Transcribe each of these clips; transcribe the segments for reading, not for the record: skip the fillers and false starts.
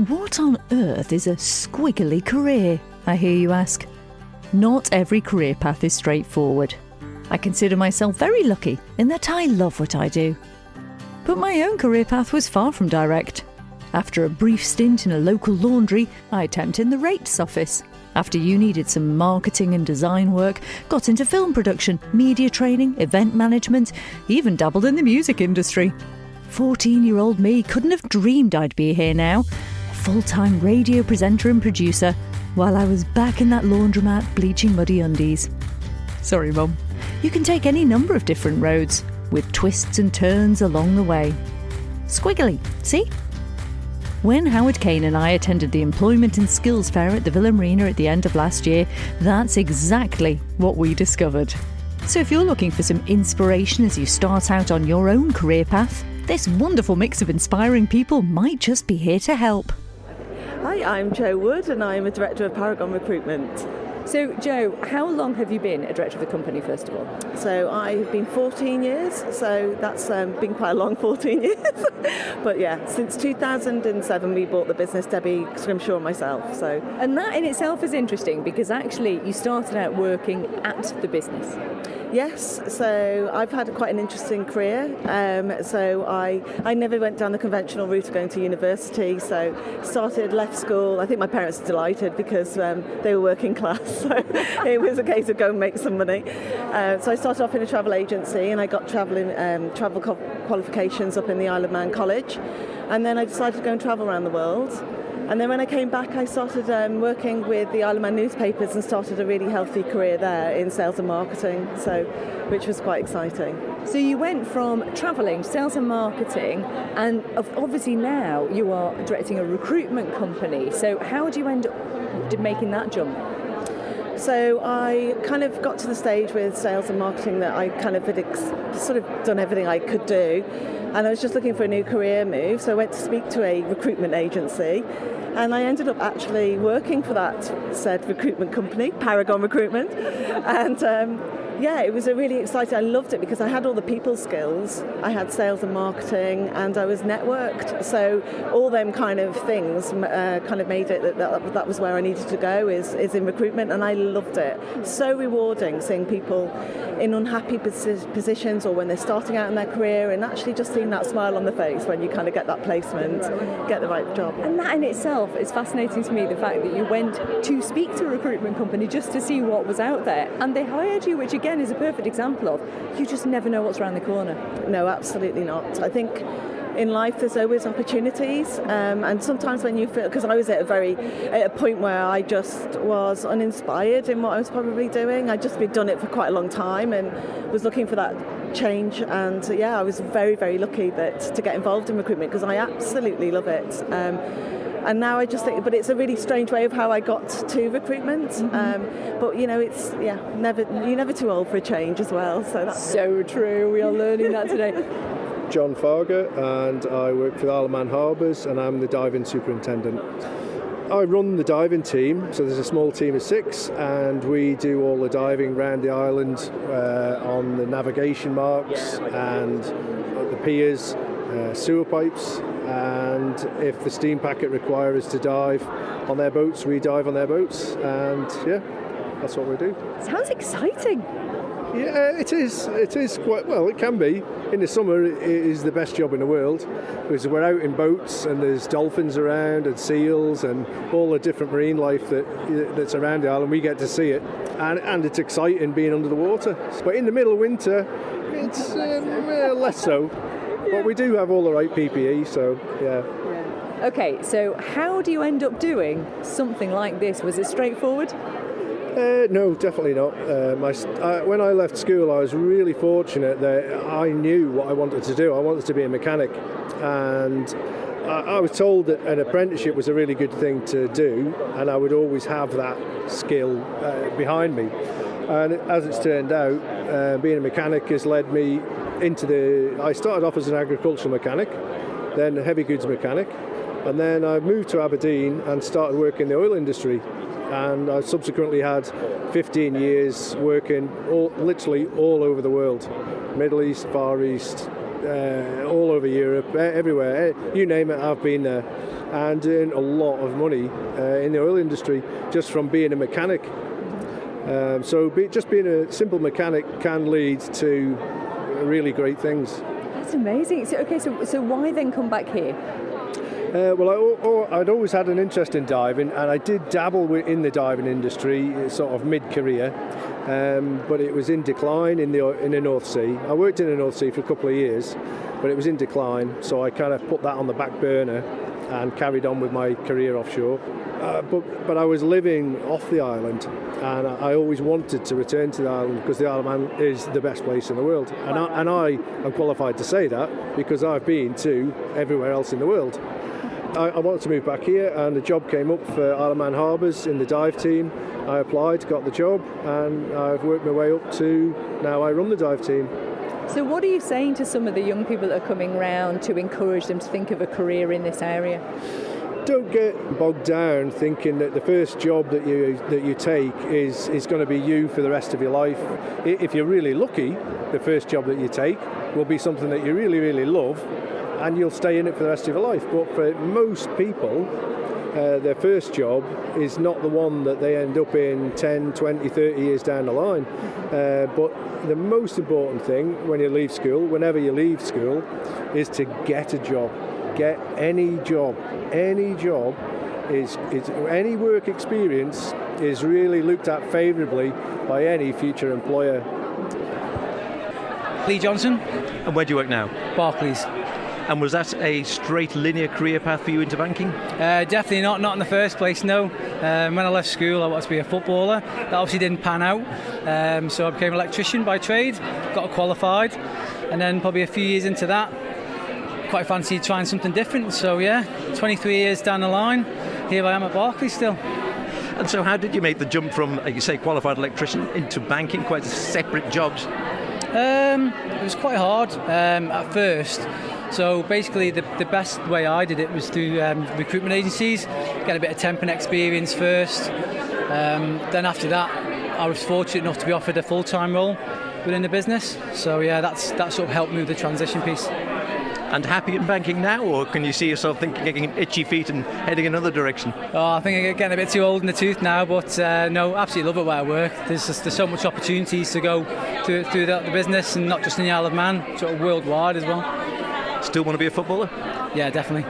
What on earth is a squiggly career, I hear you ask? Not every career path is straightforward. I consider myself very lucky in that I love what I do. But my own career path was far from direct. After a brief stint in a local laundry, I temped in the rates office. After uni, did some marketing and design work, got into film production, media training, event management, even dabbled in the music industry. 14-year-old me couldn't have dreamed I'd be here now, a full-time radio presenter and producer, while I was back in that laundromat bleaching muddy undies. Sorry, Mum. You can take any number of different roads, with twists and turns along the way. Squiggly, see? When Howard Caine and I attended the Employment and Skills Fair at the Villa Marina at the end of last year, that's exactly what we discovered. So if you're looking for some inspiration as you start out on your own career path, this wonderful mix of inspiring people might just be here to help. Hi, I'm Jo Wood and I'm a Director of Paragon Recruitment. So, Jo, how long have you been a director of the company, first of all? So I've been 14 years, so that's been quite a long 14 years. But yeah, since 2007 we bought the business, Debbie Scrimshaw and myself. And that in itself is interesting because actually you started out working at the business. Yes, so I've had quite an interesting career. So I never went down the conventional route of going to university. So left school. I think my parents were delighted because they were working class. So it was a case of go and make some money. So I started off in a travel agency and I got travel qualifications up in the Isle of Man College. And then I decided to go and travel around the world. And then when I came back, I started working with the Isle of Man newspapers and started a really healthy career there in sales and marketing, which was quite exciting. So you went from travelling, sales and marketing, and obviously now you are directing a recruitment company. So how did you end up making that jump? So I kind of got to the stage with sales and marketing that I kind of had sort of done everything I could do. And I was just looking for a new career move, so I went to speak to a recruitment agency, and I ended up actually working for that said recruitment company, Paragon Recruitment, and it was a really exciting. I loved it because I had all the people skills. I had sales and marketing, and I was networked. So all them kind of things kind of made it that was where I needed to go is in recruitment, and I loved it. So rewarding seeing people in unhappy positions or when they're starting out in their career, and actually just seeing that smile on the face when you kind of get that placement, get the right job. And that in itself is fascinating to me, the fact that you went to speak to a recruitment company just to see what was out there, and they hired you, which again is a perfect example of you just never know what's around the corner. No, absolutely not. I think in life there's always opportunities, and sometimes when you feel, because I was at a point where I just was uninspired in what I was probably doing. I'd just been done it for quite a long time and was looking for that change, and I was very, very lucky to get involved in recruitment because I absolutely love it. And now I just think, but it's a really strange way of how I got to recruitment. But it's you're never too old for a change as well. So that's so true. We are learning that today. John Farger, and I work for the Isle of Man Harbours, and I'm the diving superintendent. I run the diving team, so there's a small team of 6, and we do all the diving around the island on the navigation marks and the piers, sewer pipes, and if the steam packet require us to dive on their boats, we dive on their boats, and that's what we do. Sounds exciting. Yeah, it is. It is quite, well, it can be. In the summer, it is the best job in the world because we're out in boats and there's dolphins around and seals and all the different marine life that's around the island. We get to see it, and it's exciting being under the water. But in the middle of winter, it's less so. But we do have all the right PPE, so yeah. Okay, so how do you end up doing something like this? Was it straightforward? No, definitely not. When I left school, I was really fortunate that I knew what I wanted to do. I wanted to be a mechanic, and I was told that an apprenticeship was a really good thing to do, and I would always have that skill behind me. And as it's turned out, being a mechanic has led me into I started off as an agricultural mechanic, then a heavy goods mechanic, and then I moved to Aberdeen and started working in the oil industry. And I subsequently had 15 years working literally all over the world, Middle East, Far East, all over Europe, everywhere. You name it, I've been there. and earn a lot of money in the oil industry just from being a mechanic. Just being a simple mechanic can lead to really great things. That's amazing. So why then come back here? I'd always had an interest in diving, and I did dabble in the diving industry sort of mid-career, but it was in decline in the North Sea. I worked in the North Sea for a couple of years, but it was in decline, so I kind of put that on the back burner and carried on with my career offshore. But I was living off the island, and I always wanted to return to the island because the Isle of Man is the best place in the world. And I am qualified to say that because I've been to everywhere else in the world. I wanted to move back here, and the job came up for Isle of Man Harbours in the dive team. I applied, got the job, and I've worked my way up to now I run the dive team. So what are you saying to some of the young people that are coming round to encourage them to think of a career in this area? Don't get bogged down thinking that the first job that you take is going to be you for the rest of your life. If you're really lucky, the first job that you take will be something that you really, really love, and you'll stay in it for the rest of your life. But for most people, their first job is not the one that they end up in 10, 20, 30 years down the line. But the most important thing when you leave school, whenever you leave school, is to get a job. Get any job. Any job any work experience is really looked at favourably by any future employer. Lee Johnson. And where do you work now? Barclays. And was that a straight linear career path for you into banking? Definitely not in the first place, no. When I left school I wanted to be a footballer. That obviously didn't pan out, so I became an electrician by trade, got qualified, and then probably a few years into that quite fancied trying something different. So yeah, 23 years down the line, here I am at Barclays still. And so how did you make the jump from, like you say, qualified electrician into banking, quite separate jobs? It was quite hard at first. So basically the best way I did it was through recruitment agencies, get a bit of temping experience first. Then after that I was fortunate enough to be offered a full-time role within the business. So yeah, that sort of helped move the transition piece. And happy in banking now, or can you see yourself getting itchy feet and heading another direction? Oh, I think I'm getting a bit too old in the tooth now, but no, absolutely love it where I work. There's so much opportunities to go through the business, and not just in the Isle of Man, sort of worldwide as well. Still want to be a footballer? Yeah, definitely.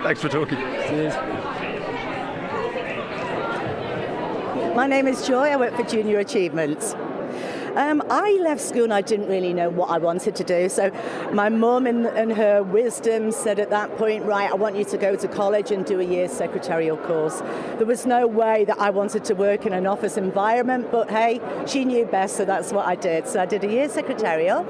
Thanks for talking. Cheers. My name is Joy, I work for Junior Achievements. I left school and I didn't really know what I wanted to do, so my mum and her wisdom said at that point, right, I want you to go to college and do a year's secretarial course. There was no way that I wanted to work in an office environment, but hey, she knew best, so that's what I did. So I did a year's secretarial,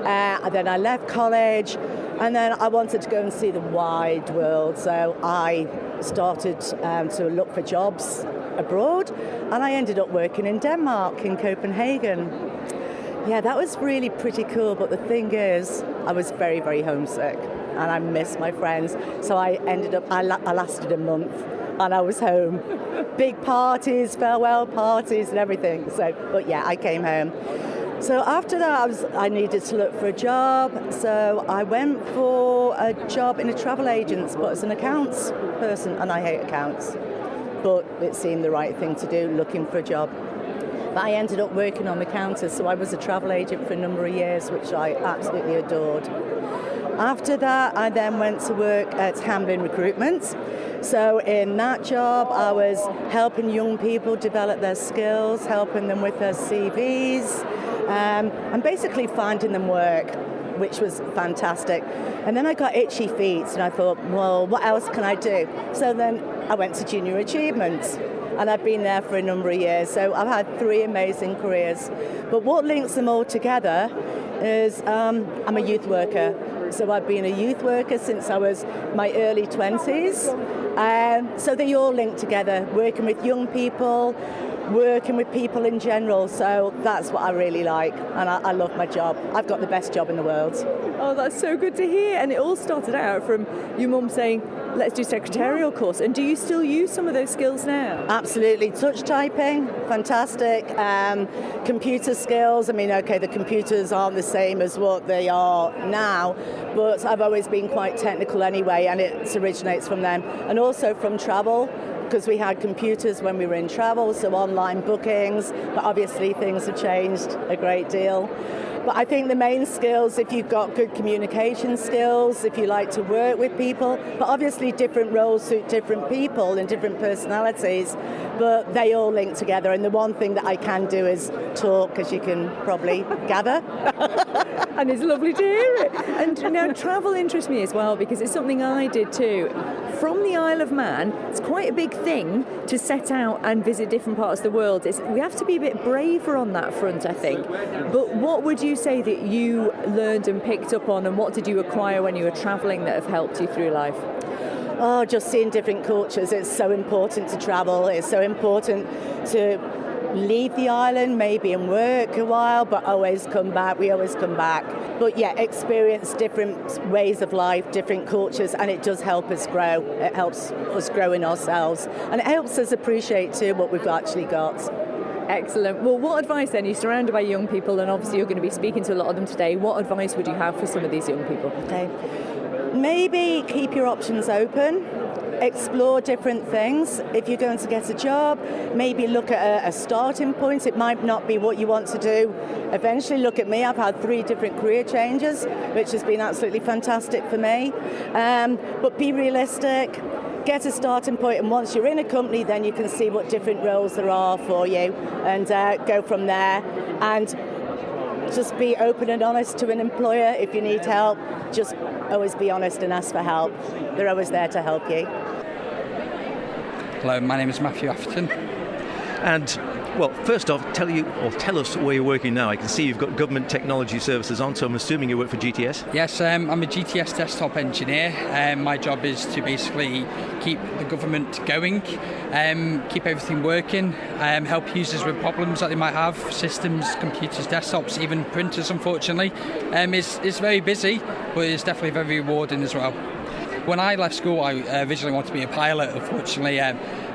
and then I left college, and then I wanted to go and see the wide world, so I started to look for jobs abroad, and I ended up working in Denmark, in Copenhagen. Yeah, that was really pretty cool, but the thing is, I was very, very homesick, and I missed my friends, so I lasted a month, and I was home. Big parties, farewell parties and everything, but yeah, I came home. So after that, I needed to look for a job, so I went for a job in a travel agent, but as an accounts person, and I hate accounts. But it seemed the right thing to do, looking for a job. But I ended up working on the counter, so I was a travel agent for a number of years, which I absolutely adored. After that, I then went to work at Hamlin Recruitment. So in that job, I was helping young people develop their skills, helping them with their CVs, and basically finding them work, which was fantastic. And then I got itchy feet, and I thought, well, what else can I do? So then I went to Junior Achievements, and I've been there for a number of years. So I've had 3 amazing careers. But what links them all together is I'm a youth worker. So I've been a youth worker since I was my early 20s. So they all link together, working with young people, working with people in general. So that's what I really like, and I love my job. I've got the best job in the world. Oh, that's so good to hear. And it all started out from your mum saying, let's do secretarial course. And do you still use some of those skills now? Absolutely. Touch typing, fantastic. Computer skills, I mean, okay, the computers aren't the same as what they are now, but I've always been quite technical anyway, and it originates from them. And also from travel, because we had computers when we were in travel, so online bookings, but obviously things have changed a great deal. But I think the main skills, if you've got good communication skills, if you like to work with people, but obviously different roles suit different people and different personalities, but they all link together. And the one thing that I can do is talk, as you can probably gather. And it's lovely to hear it. And now travel interests me as well, because it's something I did too. From the Isle of Man, it's quite a big thing to set out and visit different parts of the world. We have to be a bit braver on that front, I think. But what would you say that you learned and picked up on, and what did you acquire when you were travelling that have helped you through life? Oh, just seeing different cultures. It's so important to travel. It's so important to leave the island maybe and work a while, but always come back. We always come back. But yeah, experience different ways of life, different cultures, and it does help us grow. It helps us grow in ourselves, and it helps us appreciate too what we've actually got. Excellent. Well, what advice then? You're surrounded by young people, and obviously you're going to be speaking to a lot of them today. What advice would you have for some of these young people? Okay. Maybe keep your options open. Explore different things. If you're going to get a job, maybe look at a starting point. It might not be what you want to do. Eventually, look at me. I've had 3 different career changes, which has been absolutely fantastic for me. But be realistic. Get a starting point, and once you're in a company, then you can see what different roles there are for you, and go from there. And just be open and honest to an employer. If you need help, just always be honest and ask for help. They're always there to help you. Hello, my name is Matthew Atherton. And, well, first off, tell us where you're working now. I can see you've got government technology services on, so I'm assuming you work for GTS? Yes, I'm a GTS desktop engineer. My job is to basically keep the government going, keep everything working, help users with problems that they might have, systems, computers, desktops, even printers, unfortunately. It's very busy, but it's definitely very rewarding as well. When I left school, I originally wanted to be a pilot. Unfortunately,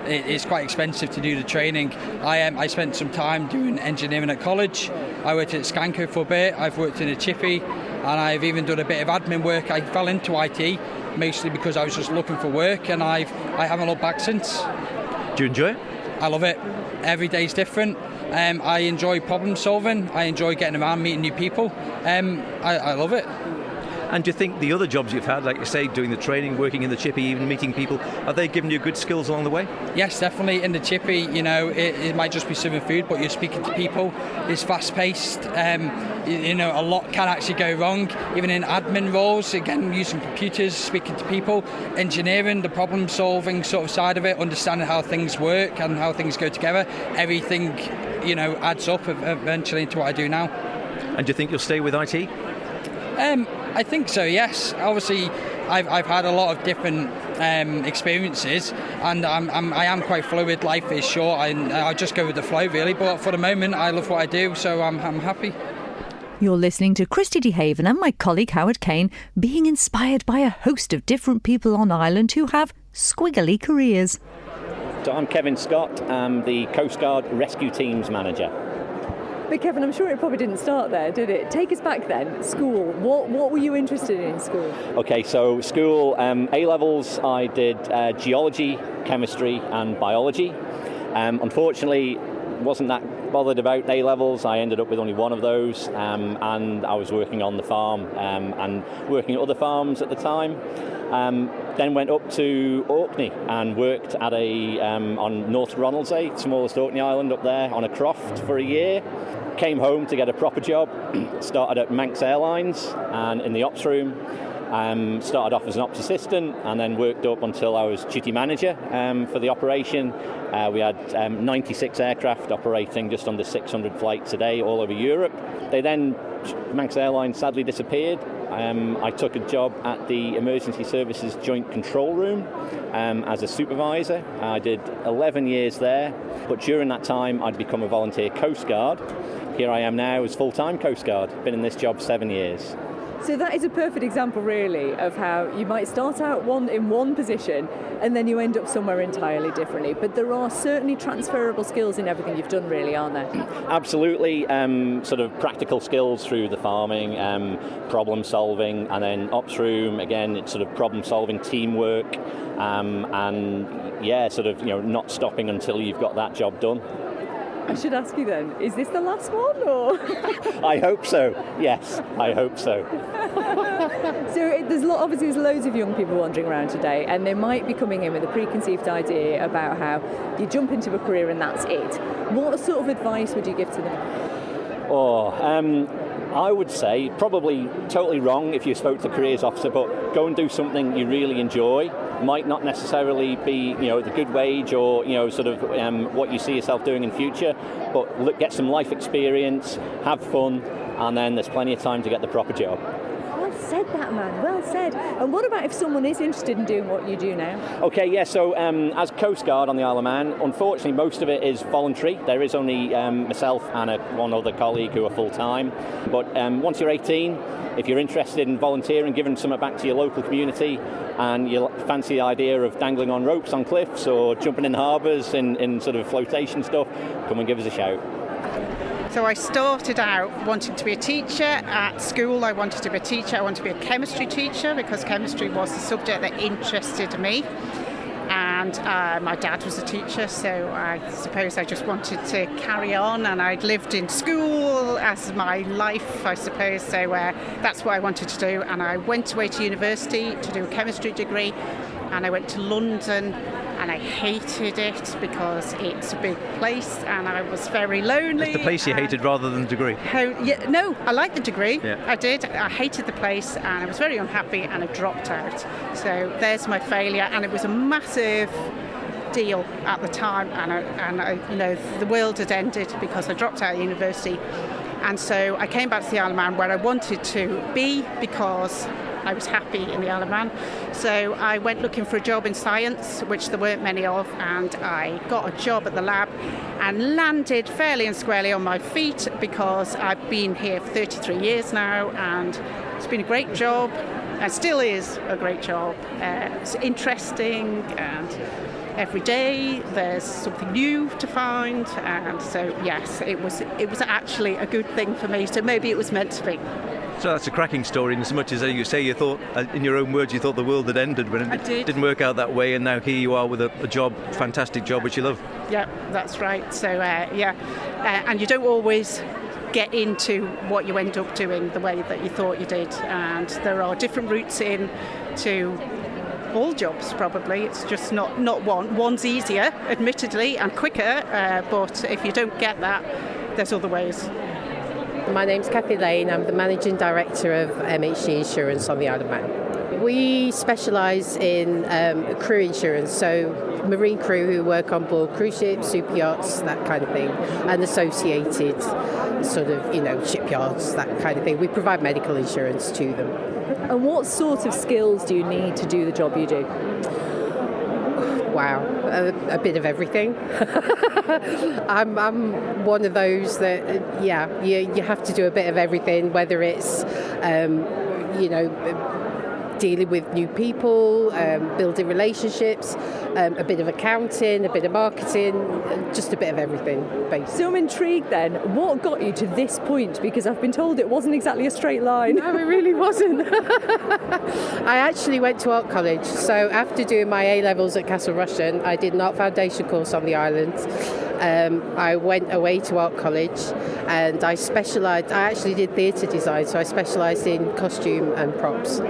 it's quite expensive to do the training. I spent some time doing engineering at college. I worked at Scanco for a bit. I've worked in a chippy, and I've even done a bit of admin work. I fell into IT mostly because I was just looking for work, and I haven't looked back since. Do you enjoy it? I love it. Every day's different. I enjoy problem solving. I enjoy getting around, meeting new people. I love it. And do you think the other jobs you've had, like you say, doing the training, working in the chippy, even meeting people, are they giving you good skills along the way? Yes, definitely. In the chippy, it might just be serving food, but you're speaking to people. It's fast-paced. A lot can actually go wrong. Even in admin roles, again, using computers, speaking to people. Engineering, the problem-solving sort of side of it, understanding how things work and how things go together. Everything, adds up eventually into what I do now. And do you think you'll stay with IT? I think so, yes. Obviously, I've had a lot of different experiences, and I am quite fluid. Life is short, I just go with the flow, really. But for the moment, I love what I do, so I'm happy. You're listening to Christy DeHaven and my colleague Howard Caine, being inspired by a host of different people on Ireland who have squiggly careers. So I'm Kevin Scott. I'm the Coast Guard Rescue Teams Manager. But Kevin, I'm sure it probably didn't start there, did it? Take us back then. School. What were you interested in school? Okay, so school, A-levels, I did geology, chemistry and biology. Unfortunately, wasn't that bothered about A-levels. I ended up with only one of those, and I was working on the farm and working at other farms at the time. Then went up to Orkney and worked at on North Ronaldsay, smallest Orkney island up there, on a croft for a year. Came home to get a proper job, started at Manx Airlines and in the ops room. Started off as an ops assistant and then worked up until I was duty manager for the operation. We had 96 aircraft operating just under 600 flights a day all over Europe. Manx Airlines sadly disappeared. I took a job at the Emergency Services Joint Control Room as a supervisor. I did 11 years there, but during that time I'd become a volunteer Coast Guard. Here I am now as full-time Coast Guard. Been in this job 7 years. So that is a perfect example, really, of how you might start out in one position and then you end up somewhere entirely differently. But there are certainly transferable skills in everything you've done, really, aren't there? Absolutely. Sort of practical skills through the farming, problem solving, and then ops room, again, it's sort of problem solving, teamwork, and yeah, sort of, not stopping until you've got that job done. I should ask you then, is this the last one, or? I hope so, yes, I hope so. So obviously there's loads of young people wandering around today, and they might be coming in with a preconceived idea about how you jump into a career and that's it. What sort of advice would you give to them? I would say probably totally wrong if you spoke to the careers officer, but go and do something you really enjoy. Might not necessarily be, the good wage or, sort of what you see yourself doing in future, but get some life experience, have fun, and then there's plenty of time to get the proper job. Well said, that man, well said. And what about if someone is interested in doing what you do now? Okay, yeah, so as Coast Guard on the Isle of Man, unfortunately most of it is voluntary. There is only myself and one other colleague who are full-time. But once you're 18, if you're interested in volunteering, giving something back to your local community, and you fancy the idea of dangling on ropes on cliffs or jumping in harbours in sort of flotation stuff, come and give us a shout. So I started out wanting to be a teacher. At school I wanted to be a teacher. I wanted to be a chemistry teacher because chemistry was the subject that interested me. And my dad was a teacher, so I suppose I just wanted to carry on, and I'd lived in school as my life, I suppose, so that's what I wanted to do. And I went away to university to do a chemistry degree, and I went to London, and I hated it because it's a big place and I was very lonely. It's the place you hated rather than the degree? No, I liked the degree. Yeah. I did. I hated the place and I was very unhappy and I dropped out. So there's my failure, and it was a massive deal at the time, and I, the world had ended because I dropped out of university. And so I came back to the Isle of Man where I wanted to be because I was happy in the Isle of Man. So I went looking for a job in science, which there weren't many of, and I got a job at the lab and landed fairly and squarely on my feet because I've been here for 33 years now, and it's been a great job, and still is a great job. It's interesting, and every day there's something new to find, and so yes, it was actually a good thing for me, so maybe it was meant to be. So that's a cracking story, in as much as you say you thought, in your own words, you thought the world had ended when it didn't work out that way, and now here you are with a job, fantastic job, which you love. Yeah, that's right. So and you don't always get into what you end up doing the way that you thought you did, and there are different routes in to all jobs probably. It's just not one. One's easier, admittedly, and quicker, but if you don't get that, there's other ways. My name's Kathy Lane. I'm the Managing Director of MHG Insurance on the Isle of Man. We specialise in crew insurance, so marine crew who work on board cruise ships, super yachts, that kind of thing, and associated sort of, shipyards, that kind of thing. We provide medical insurance to them. And what sort of skills do you need to do the job you do? Wow, a bit of everything. I'm one of those that, you have to do a bit of everything, whether it's, dealing with new people, building relationships, a bit of accounting, a bit of marketing, just a bit of everything, basically. So I'm intrigued then, what got you to this point? Because I've been told it wasn't exactly a straight line. No, it really wasn't. I actually went to art college, so after doing my A-levels at Castle Rushen, I did an art foundation course on the island. I went away to art college and I actually did theatre design, so I specialised in costume and props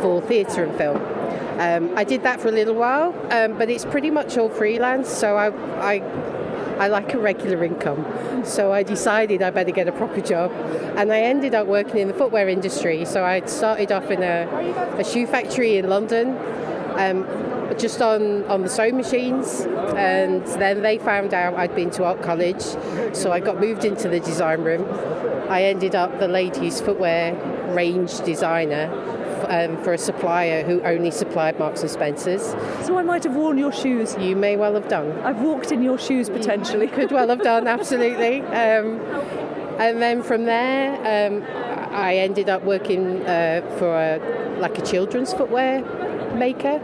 for theatre and film. I did that for a little while, but it's pretty much all freelance, so I like a regular income. So I decided I better get a proper job, and I ended up working in the footwear industry. So I started off in a shoe factory in London, just on the sewing machines, and then they found out I'd been to art college, so I got moved into the design room. I ended up the ladies' footwear range designer for a supplier who only supplied Marks and Spencer's. So I might have worn your shoes? You may well have done. I've walked in your shoes potentially. Could well have done, absolutely. And then from there, I ended up working for a children's footwear maker.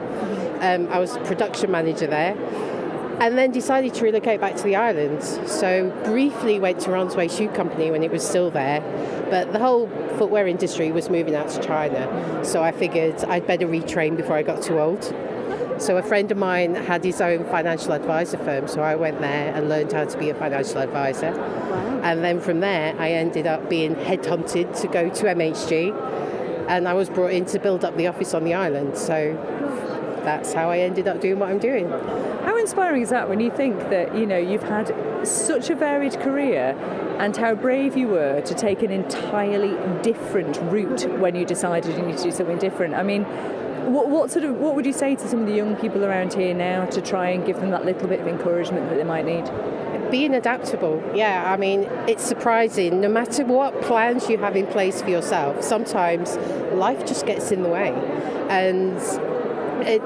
I was production manager there, and then decided to relocate back to the islands. So briefly went to Ron's Way Shoe Company when it was still there, but the whole footwear industry was moving out to China. So I figured I'd better retrain before I got too old. So a friend of mine had his own financial advisor firm, so I went there and learned how to be a financial advisor. Wow. And then from there, I ended up being headhunted to go to MHG, and I was brought in to build up the office on the island. So that's how I ended up doing what I'm doing. How inspiring is that when you think that, you've had such a varied career, and how brave you were to take an entirely different route when you decided you need to do something different? I mean, what would you say to some of the young people around here now to try and give them that little bit of encouragement that they might need? Being adaptable, yeah. I mean, it's surprising. No matter what plans you have in place for yourself, sometimes life just gets in the way. And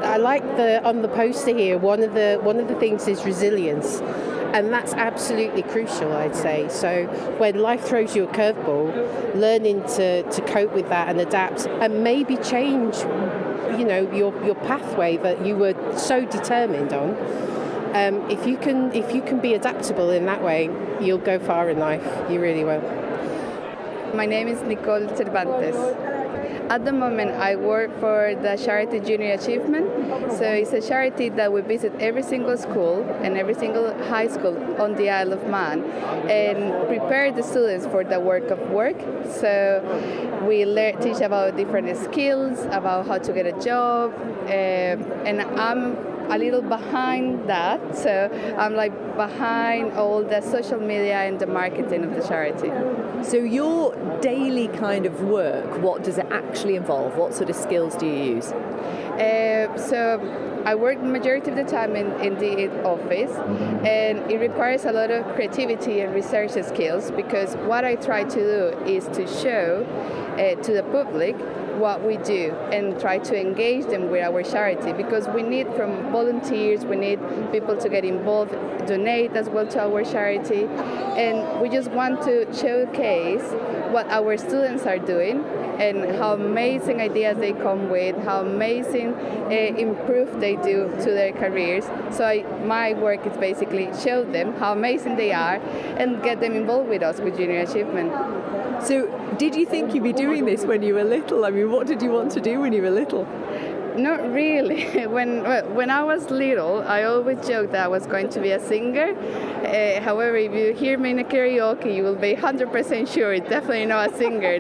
I like on the poster here, one of the things is resilience. And that's absolutely crucial, I'd say. So when life throws you a curveball, learning to cope with that and adapt and maybe change, your pathway that you were so determined on. If you can be adaptable in that way, you'll go far in life. You really will. My name is Nicole Cervantes. At the moment, I work for the charity Junior Achievement. So it's a charity that we visit every single school and every single high school on the Isle of Man and prepare the students for the work of work. So we teach about different skills, about how to get a job, and I'm a little behind that, so I'm behind all the social media and the marketing of the charity. So your daily kind of work, what does it actually involve? What sort of skills do you use? So I work the majority of the time in the office, and it requires a lot of creativity and research skills, because what I try to do is to show to the public what we do and try to engage them with our charity, because we need from volunteers, we need people to get involved, donate as well to our charity, and we just want to showcase what our students are doing and how amazing ideas they come with, how amazing improve they do to their careers. So my work is basically show them how amazing they are and get them involved with us with Junior Achievement. So did you think you'd be doing this when you were little? I mean, what did you want to do when you were little? Not really. When I was little, I always joked that I was going to be a singer. However, if you hear me in a karaoke, you will be 100% sure it's definitely not a singer.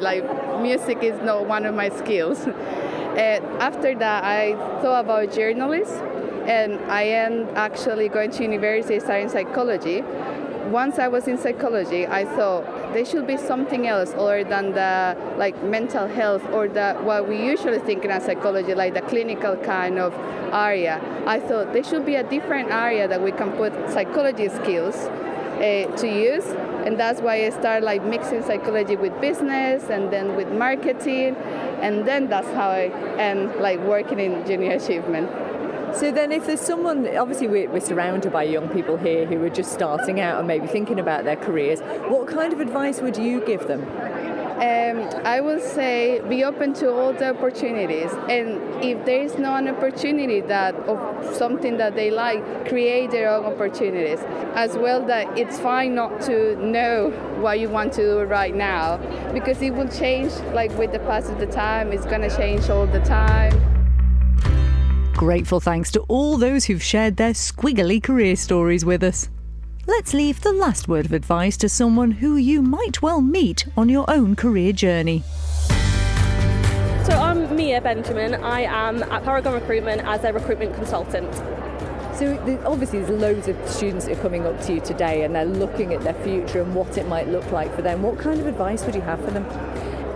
Music is not one of my skills. After that, I thought about journalism, and I am actually going to university studying psychology. Once I was in psychology, I thought there should be something else other than the mental health or what we usually think in psychology, like the clinical kind of area. I thought there should be a different area that we can put psychology skills to use, and that's why I started mixing psychology with business and then with marketing, and then that's how I am working in Junior Achievement. So then if there's someone, obviously we're surrounded by young people here who are just starting out and maybe thinking about their careers, what kind of advice would you give them? I would say be open to all the opportunities, and if there is not an opportunity of something that they like, create their own opportunities. As well, that it's fine not to know what you want to do right now, because it will change with the pass of the time. It's going to change all the time. Grateful thanks to all those who've shared their squiggly career stories with us. Let's leave the last word of advice to someone who you might well meet on your own career journey. So I'm Mia Benjamin. I am at Paragon Recruitment as a recruitment consultant. So obviously there's loads of students that are coming up to you today and they're looking at their future and what it might look like for them. What kind of advice would you have for them?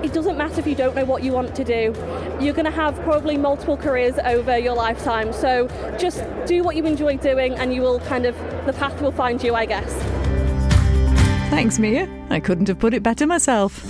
It doesn't matter if you don't know what you want to do. You're going to have probably multiple careers over your lifetime. So just do what you enjoy doing and you will the path will find you, I guess. Thanks, Mia. I couldn't have put it better myself.